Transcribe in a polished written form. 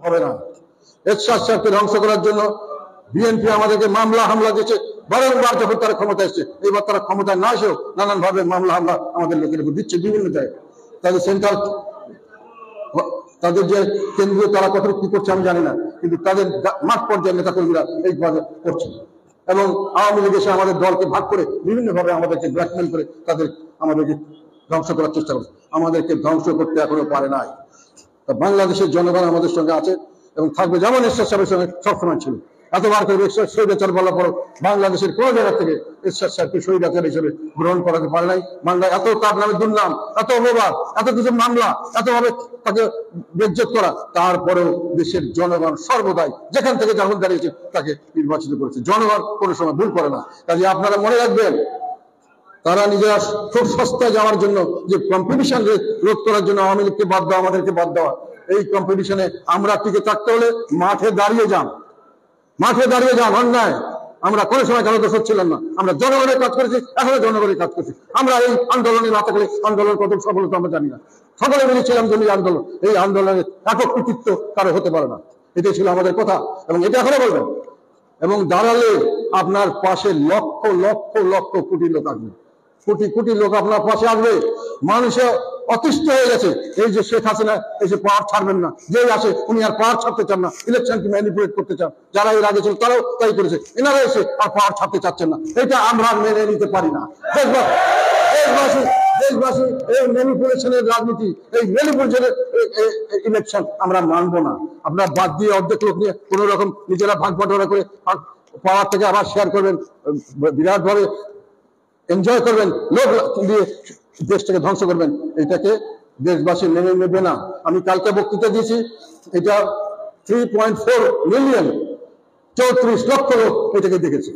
হবে না। এরশাদ সাহেবকে ধ্বংস করার জন্য বিএনপি আমাদেরকে মামলা হামলা দিয়েছে বারংবার, যখন তারা ক্ষমতা এসছে। এবার তারা ক্ষমতায় না এসেও নানান ভাবে মামলা হামলা আমাদের লোকের উপর দিচ্ছে বিভিন্ন জায়গায়। তাদের সেন্ট্রাল, তাদের যে কেন্দ্রীয়, তারা কত কি করছে আমি জানি না, কিন্তু তাদের মাঠ পর্যায়ের নেতাকর্মীরা এইভাবে করছে। এবং আওয়ামী লীগ এসে আমাদের দলকে ভাগ করে বিভিন্নভাবে আমাদেরকে ব্ল্যাকমেল করে তাদের আমাদেরকে ধ্বংস করার চেষ্টা করছে। আমাদেরকে ধ্বংস করতে এখনো পারে নাই। বাংলাদেশের জনগণ আমাদের সঙ্গে আছে এবং থাকবে, যেমন এরশাদ সাহেবের সঙ্গে সবসময় ছিল। এতবার করে স্বৈরাচার বলার পর বাংলাদেশের কোন জায়গা থেকে এরশাদ সাহেবকে স্বৈরাচার হিসেবে গ্রহণ করাতে পারে নাই। বাংলা এত তার নামে দুর্নাম, এত অপবাদ, এত কিছু মামলা, এতভাবে তাকে বেজ্জত করা, তারপরেও দেশের জনগণ সর্বদাই যেখান থেকে যখন দাঁড়িয়েছে তাকে নির্বাচিত করেছে। জনগণ কোনো সময় ভুল করে না। কাজে আপনারা মনে রাখবেন, তারা নিজেরা খুব সস্তায় যাওয়ার জন্য যে কম্পিটিশন রোধ করার জন্য আওয়ামী লীগকে বাদ দেওয়া, আমাদেরকে বাদ দেওয়া, এই কম্পিটিশনে আমরা টিকে থাকতে হলে মাঠে দাঁড়িয়ে যান, মাঠে দাঁড়িয়ে যান। অন্যায় আমরা কোনো সময় কারো দোষ ছিলাম না। আমরা জনগণের কাজ করেছি, এখনো জনগণের কাজ করছি। আমরা এই আন্দোলনে না থাকলে আন্দোলন কত সফলতা আমরা জানি না। সকলে মিলেছিলাম জমি আন্দোলন, এই আন্দোলনের একক কৃতিত্ব কারো হতে পারে না। এটাই ছিল আমাদের কথা এবং এটা এখনো বলবেন। এবং দাঁড়ালে আপনার পাশে লক্ষ লক্ষ লক্ষ কোটি লোক আসবে, কোটি কোটি লোক আপনার পাশে আসবে। মানুষে অতিষ্ঠ হয়ে গেছে, এই যে শেখ হাসিনা এসে পাওয়ার ছাড়বেন না, যেই আসে উনি আর পাওয়ার ছাড়তে চান না, ইলেকশনকে ম্যানিপুলেট করতে চান। যারা এর আগে ছিল তারাও তাই করেছে, এনারা এসে আর পাওয়ার ছাড়তে চাচ্ছেন না। এটা আমরা মেনে নিতে পারি না। দেশবাসী এই ম্যানিপুলেশনের রাজনীতি, এই ম্যানিপুলেশনের ইলেকশন আমরা মানবো না। আপনারা বাদ দিয়ে অর্ধেক লোক নিয়ে কোন রকম নিজেরা ভাগ বাটোয়ারা করে পাওয়ার থেকে আবার শেয়ার করবেন, বিরাট ভাবে এনজয় করবেন, লোক দিয়ে দেশটাকে ধ্বংস করবেন। এটাকে দেশবাসী মেনে নেবে না। আমি কালকে বক্তৃতা দিয়েছি, এটা 3.4 মিলিয়ন 34 লক্ষ লোক এটাকে দেখেছে।